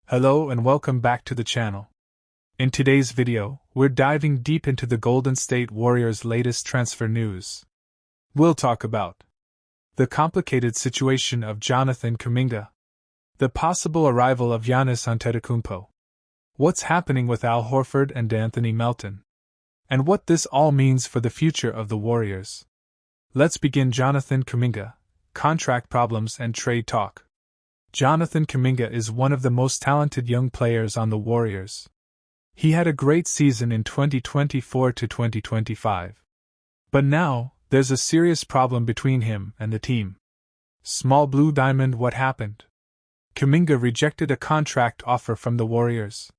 Hello and welcome back to the channel. In today's video, we're diving deep into the Golden State Warriors' latest transfer news. We'll talk about the complicated situation of Jonathan Kaminga, the possible arrival of Giannis Antetokounmpo, what's happening with Al Horford and Anthony Melton, and what this all means for the future of the Warriors. Let's begin. Jonathan Kaminga, contract problems and trade talk. Jonathan Kaminga is one of the most talented young players on the Warriors. He had a great season in 2024 to 2025. But now, there's a serious problem between him and the team. Small Blue Diamond. What happened? Kaminga rejected a contract offer from the Warriors.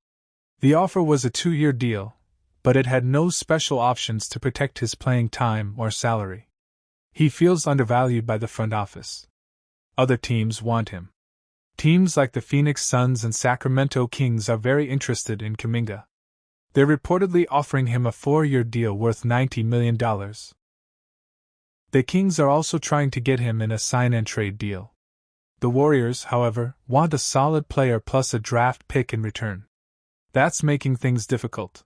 The offer was a 2-year deal, but it had no special options to protect his playing time or salary. He feels undervalued by the front office. Other teams want him. Teams like the Phoenix Suns and Sacramento Kings are very interested in Kaminga. They're reportedly offering him a 4-year deal worth $90 million. The Kings are also trying to get him in a sign-and-trade deal. The Warriors, however, want a solid player plus a draft pick in return. That's making things difficult.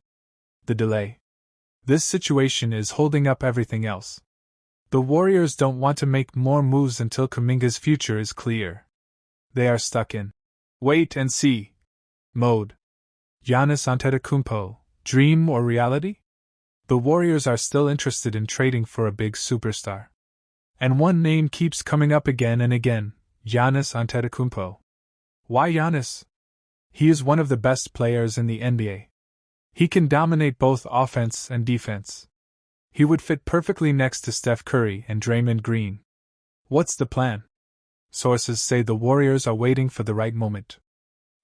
The delay. This situation is holding up everything else. The Warriors don't want to make more moves until Kaminga's future is clear. They are stuck in wait-and-see mode. Giannis Antetokounmpo, dream or reality? The Warriors are still interested in trading for a big superstar. And one name keeps coming up again and again, Giannis Antetokounmpo. Why Giannis? He is one of the best players in the NBA. He can dominate both offense and defense. He would fit perfectly next to Steph Curry and Draymond Green. What's the plan? Sources say the Warriors are waiting for the right moment.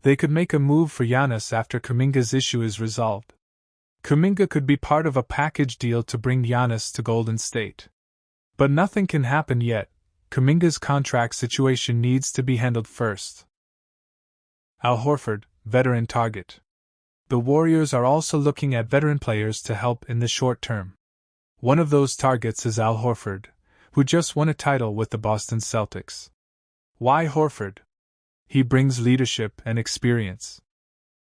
They could make a move for Giannis after Kaminga's issue is resolved. Kaminga could be part of a package deal to bring Giannis to Golden State. But nothing can happen yet. Kaminga's contract situation needs to be handled first. Al Horford, veteran target. The Warriors are also looking at veteran players to help in the short term. One of those targets is Al Horford, who just won a title with the Boston Celtics. Why Horford? He brings leadership and experience.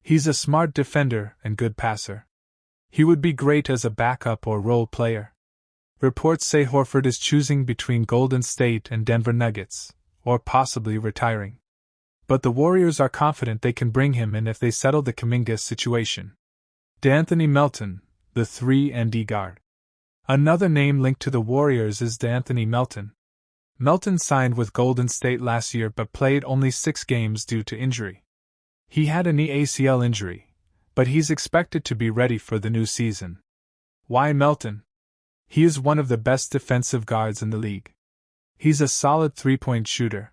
He's a smart defender and good passer. He would be great as a backup or role player. Reports say Horford is choosing between Golden State and Denver Nuggets, or possibly retiring. But the Warriors are confident they can bring him in if they settle the Kaminga situation. D'Anthony Melton, the 3-and-D guard. Another name linked to the Warriors is D'Anthony Melton. Melton signed with Golden State last year but played only 6 games due to injury. He had a knee ACL injury, but he's expected to be ready for the new season. Why Melton? He is one of the best defensive guards in the league. He's a solid 3-point shooter.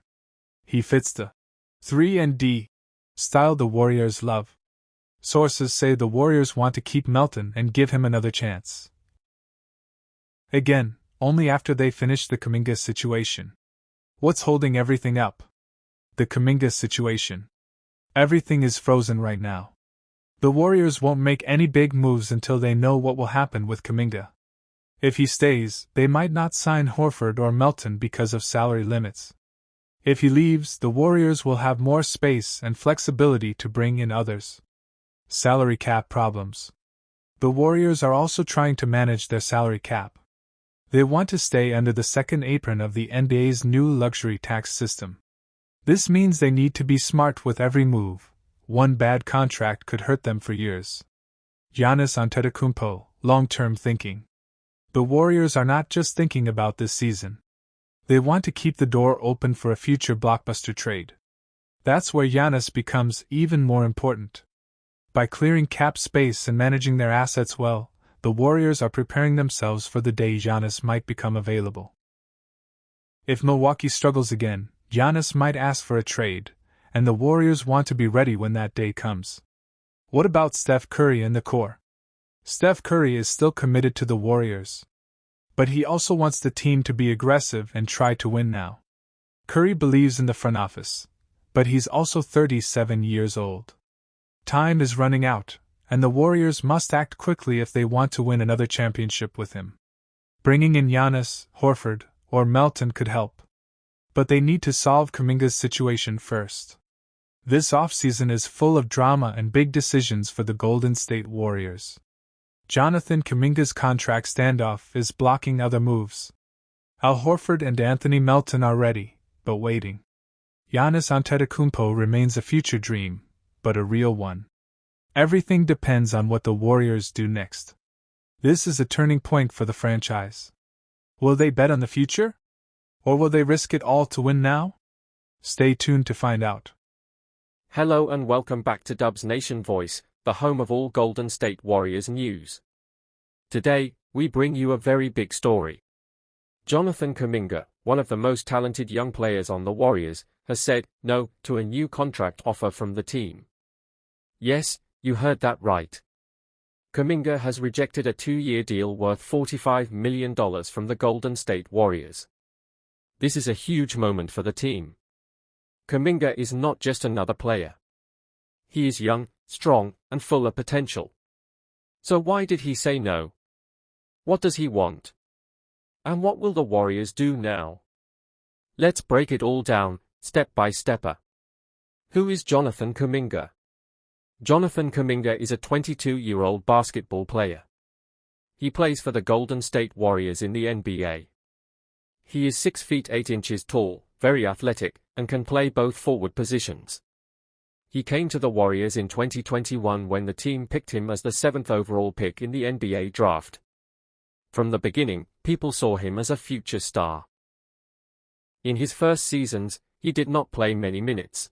He fits the 3-and-D style the Warriors love. Sources say the Warriors want to keep Melton and give him another chance. Again, only after they finish the Kaminga situation. What's holding everything up? The Kaminga situation. Everything is frozen right now. The Warriors won't make any big moves until they know what will happen with Kaminga. If he stays, they might not sign Horford or Melton because of salary limits. If he leaves, the Warriors will have more space and flexibility to bring in others. Salary cap problems. The Warriors are also trying to manage their salary cap. They want to stay under the second apron of the NBA's new luxury tax system. This means they need to be smart with every move. One bad contract could hurt them for years. Giannis Antetokounmpo, long-term thinking. The Warriors are not just thinking about this season. They want to keep the door open for a future blockbuster trade. That's where Giannis becomes even more important. By clearing cap space and managing their assets well, the Warriors are preparing themselves for the day Giannis might become available. If Milwaukee struggles again, Giannis might ask for a trade, and the Warriors want to be ready when that day comes. What about Steph Curry and the core? Steph Curry is still committed to the Warriors. But he also wants the team to be aggressive and try to win now. Curry believes in the front office, but he's also 37 years old. Time is running out, and the Warriors must act quickly if they want to win another championship with him. Bringing in Giannis, Horford, or Melton could help. But they need to solve Kaminga's situation first. This offseason is full of drama and big decisions for the Golden State Warriors. Jonathan Kaminga's contract standoff is blocking other moves. Al Horford and Anthony Melton are ready, but waiting. Giannis Antetokounmpo remains a future dream, but a real one. Everything depends on what the Warriors do next. This is a turning point for the franchise. Will they bet on the future? Or will they risk it all to win now? Stay tuned to find out. Hello and welcome back to Dubs Nation Voice, the home of all Golden State Warriors news. Today, we bring you a very big story. Jonathan Kaminga, one of the most talented young players on the Warriors, has said no to a new contract offer from the team. Yes, you heard that right. Kaminga has rejected a 2-year deal worth $45 million from the Golden State Warriors. This is a huge moment for the team. Kaminga is not just another player. He is young, strong, and full of potential. So why did he say no? What does he want? And what will the Warriors do now? Let's break it all down, step by stepper. Who is Jonathan Kaminga? Jonathan Kaminga is a 22-year-old basketball player. He plays for the Golden State Warriors in the NBA. He is 6 feet 8 inches tall, very athletic, and can play both forward positions. He came to the Warriors in 2021 when the team picked him as the 7th overall pick in the NBA draft. From the beginning, people saw him as a future star. In his first seasons, he did not play many minutes.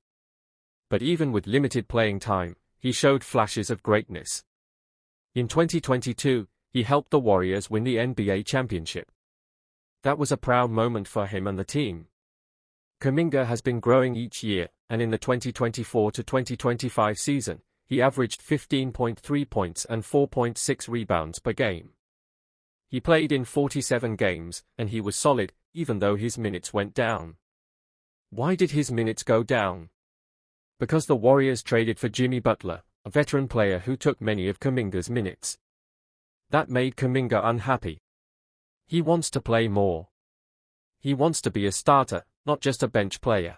But even with limited playing time, he showed flashes of greatness. In 2022, he helped the Warriors win the NBA championship. That was a proud moment for him and the team. Kaminga has been growing each year, and in the 2024 to 2025 season, he averaged 15.3 points and 4.6 rebounds per game. He played in 47 games, and he was solid, even though his minutes went down. Why did his minutes go down? Because the Warriors traded for Jimmy Butler, a veteran player who took many of Kaminga's minutes. That made Kaminga unhappy. He wants to play more. He wants to be a starter, not just a bench player.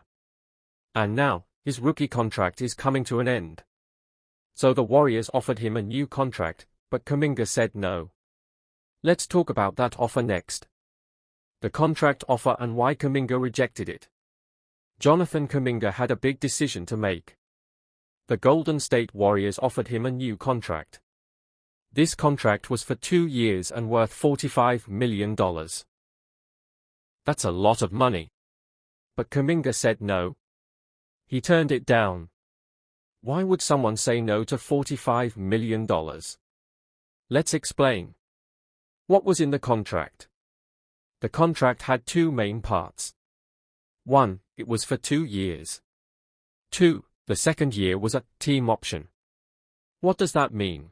And now, his rookie contract is coming to an end. So the Warriors offered him a new contract, but Kaminga said no. Let's talk about that offer next. The contract offer and why Kaminga rejected it. Jonathan Kaminga had a big decision to make. The Golden State Warriors offered him a new contract. This contract was for 2 years and worth $45 million. That's a lot of money. But Kaminga said no. He turned it down. Why would someone say no to $45 million? Let's explain. What was in the contract? The contract had 2 main parts. 1, it was for 2 years. 2, the second year was a team option. What does that mean?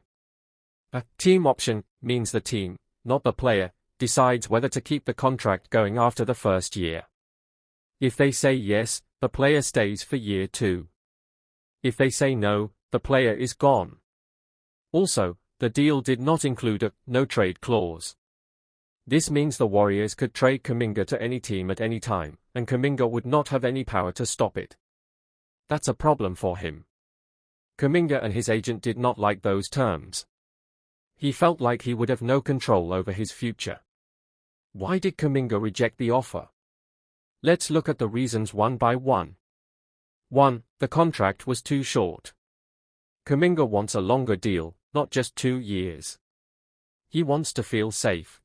A team option means the team, not the player, decides whether to keep the contract going after the first year. If they say yes, the player stays for year 2. If they say no, the player is gone. Also, the deal did not include a no-trade clause. This means the Warriors could trade Kaminga to any team at any time, and Kaminga would not have any power to stop it. That's a problem for him. Kaminga and his agent did not like those terms. He felt like he would have no control over his future. Why did Kaminga reject the offer? Let's look at the reasons one by one. 1. The contract was too short. Kaminga wants a longer deal, not just 2 years. He wants to feel safe.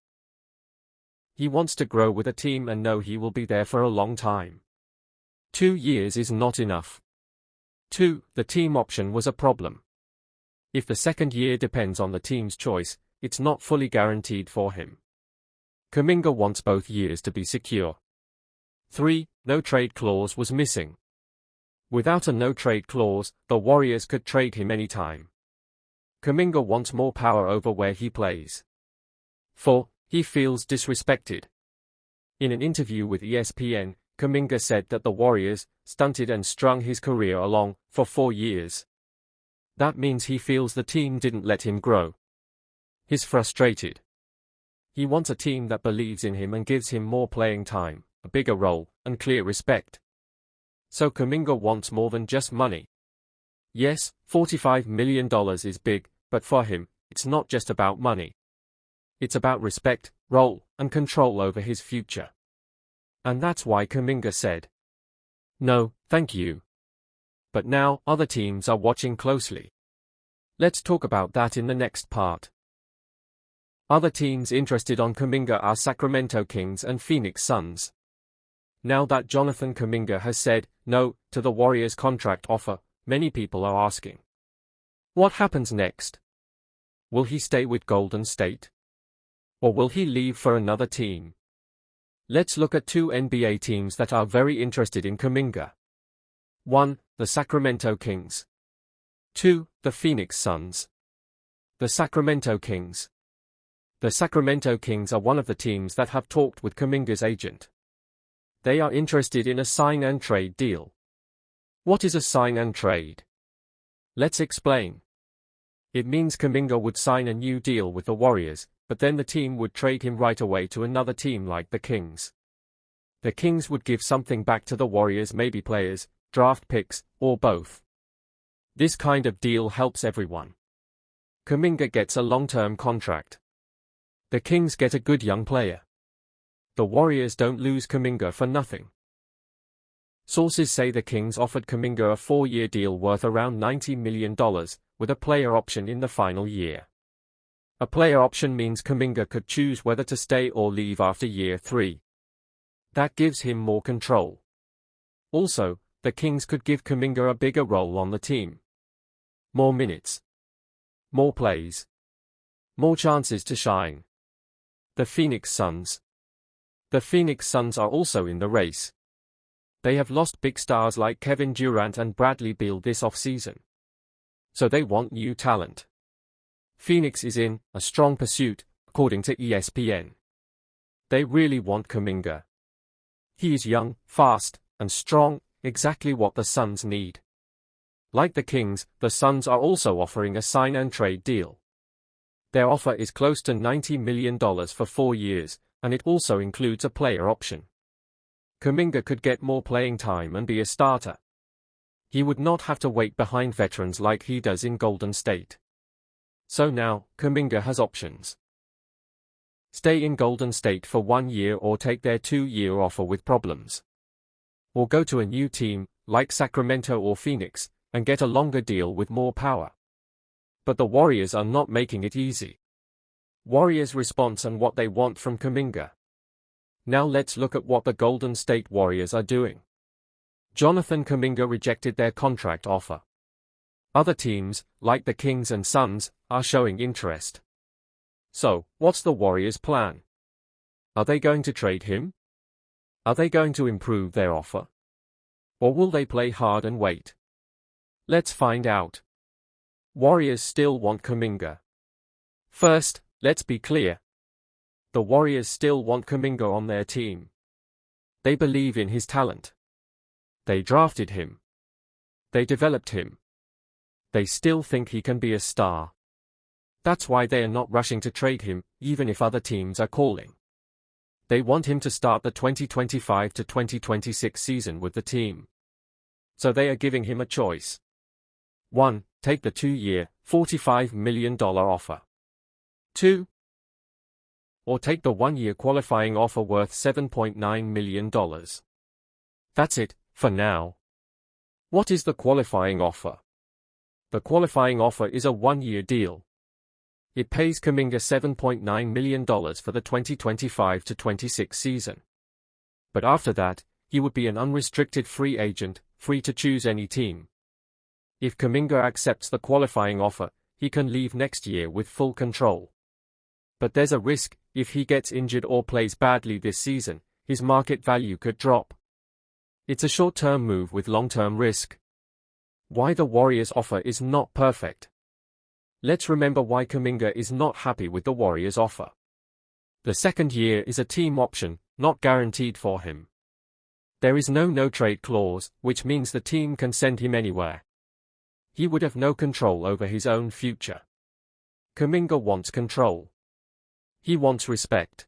He wants to grow with a team and know he will be there for a long time. 2 years is not enough. 2. The team option was a problem. If the second year depends on the team's choice, it's not fully guaranteed for him. Kaminga wants both years to be secure. 3. No trade clause was missing. Without a no-trade clause, the Warriors could trade him anytime. Kaminga wants more power over where he plays. 4. He feels disrespected. In an interview with ESPN, Kaminga said that the Warriors stunted and strung his career along for 4 years. That means he feels the team didn't let him grow. He's frustrated. He wants a team that believes in him and gives him more playing time, a bigger role, and clear respect. So Kaminga wants more than just money. Yes, $45 million is big, but for him, it's not just about money. It's about respect, role, and control over his future. And that's why Kaminga said, "No, thank you." But now, other teams are watching closely. Let's talk about that in the next part. Other teams interested on Kaminga are Sacramento Kings and Phoenix Suns. Now that Jonathan Kaminga has said no to the Warriors' contract offer, many people are asking, what happens next? Will he stay with Golden State? Or will he leave for another team? Let's look at two NBA teams that are very interested in Kaminga. 1. The Sacramento Kings. 2. The Phoenix Suns. The Sacramento Kings. The Sacramento Kings are one of the teams that have talked with Kaminga's agent. They are interested in a sign-and-trade deal. What is a sign-and-trade? Let's explain. It means Kaminga would sign a new deal with the Warriors, but then the team would trade him right away to another team like the Kings. The Kings would give something back to the Warriors, maybe players, draft picks, or both. This kind of deal helps everyone. Kaminga gets a long-term contract. The Kings get a good young player. The Warriors don't lose Kaminga for nothing. Sources say the Kings offered Kaminga a 4-year deal worth around $90 million, with a player option in the final year. A player option means Kaminga could choose whether to stay or leave after year 3. That gives him more control. Also, the Kings could give Kaminga a bigger role on the team. More minutes. More plays. More chances to shine. The Phoenix Suns. The Phoenix Suns are also in the race. They have lost big stars like Kevin Durant and Bradley Beal this offseason. So they want new talent. Phoenix is in a strong pursuit, according to ESPN. They really want Kaminga. He is young, fast, and strong, exactly what the Suns need. Like the Kings, the Suns are also offering a sign-and-trade deal. Their offer is close to $90 million for 4 years, and it also includes a player option. Kaminga could get more playing time and be a starter. He would not have to wait behind veterans like he does in Golden State. So now, Kaminga has options. Stay in Golden State for 1 year or take their 2-year offer with problems. Or go to a new team, like Sacramento or Phoenix, and get a longer deal with more power. But the Warriors are not making it easy. Warriors' response and what they want from Kaminga. Now let's look at what the Golden State Warriors are doing. Jonathan Kaminga rejected their contract offer. Other teams, like the Kings and Suns, are showing interest. So, what's the Warriors' plan? Are they going to trade him? Are they going to improve their offer? Or will they play hard and wait? Let's find out. Warriors still want Kaminga. First, let's be clear. The Warriors still want Kaminga on their team. They believe in his talent. They drafted him. They developed him. They still think he can be a star. That's why they are not rushing to trade him, even if other teams are calling. They want him to start the 2025 to 2026 season with the team. So they are giving him a choice. 1. Take the 2-year, $45 million offer. 2. Or take the 1-year qualifying offer worth $7.9 million. That's it, for now. What is the qualifying offer? The qualifying offer is a 1-year deal. It pays Kaminga $7.9 million for the 2025 to 26 season. But after that, he would be an unrestricted free agent, free to choose any team. If Kaminga accepts the qualifying offer, he can leave next year with full control. But there's a risk, if he gets injured or plays badly this season, his market value could drop. It's a short-term move with long-term risk. Why the Warriors' offer is not perfect. Let's remember why Kaminga is not happy with the Warriors' offer. The second year is a team option, not guaranteed for him. There is no no-trade clause, which means the team can send him anywhere. He would have no control over his own future. Kaminga wants control. He wants respect.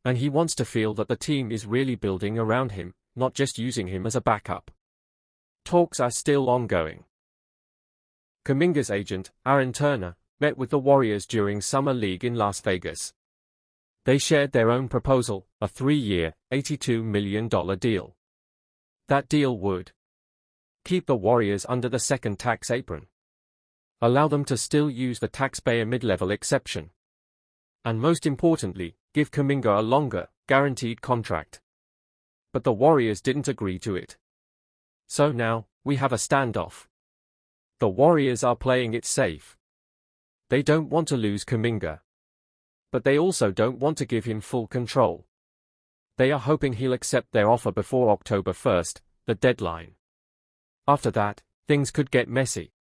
And he wants to feel that the team is really building around him, not just using him as a backup. Talks are still ongoing. Kaminga's agent, Aaron Turner, met with the Warriors during Summer League in Las Vegas. They shared their own proposal, a 3-year, $82 million deal. That deal would keep the Warriors under the second tax apron, allow them to still use the taxpayer mid-level exception, and most importantly, give Kaminga a longer, guaranteed contract. But the Warriors didn't agree to it. So now, we have a standoff. The Warriors are playing it safe. They don't want to lose Kaminga, but they also don't want to give him full control. They are hoping he'll accept their offer before October 1st, the deadline. After that, things could get messy.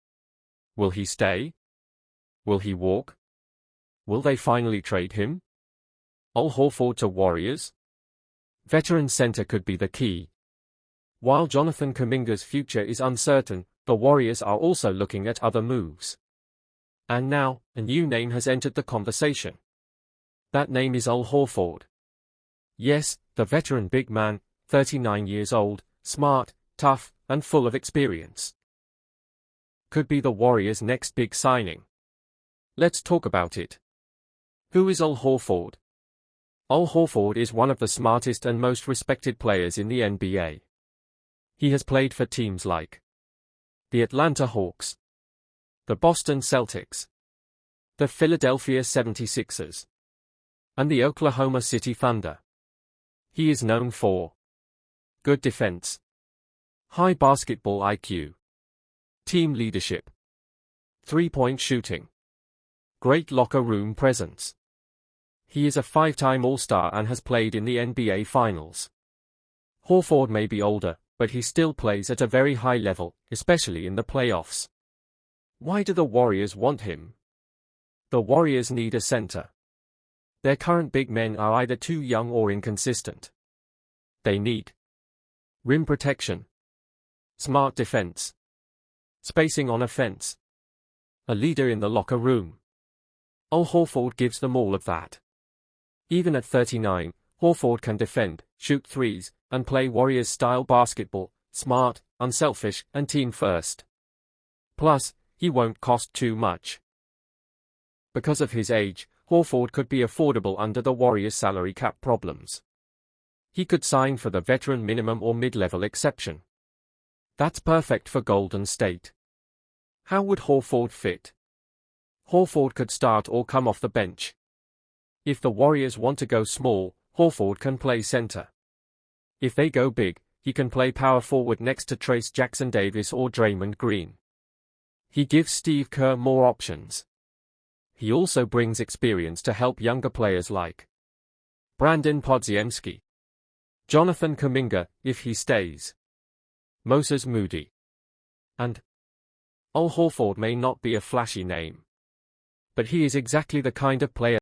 Will he stay? Will he walk? Will they finally trade him? Horford to Warriors? Veteran center could be the key. While Jonathan Kaminga's future is uncertain, the Warriors are also looking at other moves. And now, a new name has entered the conversation. That name is Horford. Yes, the veteran big man, 39 years old, smart, tough, and full of experience. Could be the Warriors' next big signing. Let's talk about it. Who is Horford? Horford is one of the smartest and most respected players in the NBA. He has played for teams like the Atlanta Hawks, the Boston Celtics, the Philadelphia 76ers, and the Oklahoma City Thunder. He is known for good defense, high basketball IQ, team leadership, three-point shooting, great locker room presence. He is a 5-time All-Star and has played in the NBA Finals. Horford may be older, but he still plays at a very high level, especially in the playoffs. Why do the Warriors want him? The Warriors need a center. Their current big men are either too young or inconsistent. They need rim protection, smart defense, spacing on offense, a leader in the locker room. Horford gives them all of that. Even at 39, Horford can defend, shoot threes, and play Warriors-style basketball, smart, unselfish, and team-first. Plus, he won't cost too much. Because of his age, Horford could be affordable under the Warriors' salary cap problems. He could sign for the veteran minimum or mid-level exception. That's perfect for Golden State. How would Horford fit? Horford could start or come off the bench. If the Warriors want to go small, Horford can play center. If they go big, he can play power forward next to Trace Jackson-Davis or Draymond Green. He gives Steve Kerr more options. He also brings experience to help younger players like Brandon Podziemski, Jonathan Kaminga, if he stays, Moses Moody. And Horford may not be a flashy name, but he is exactly the kind of player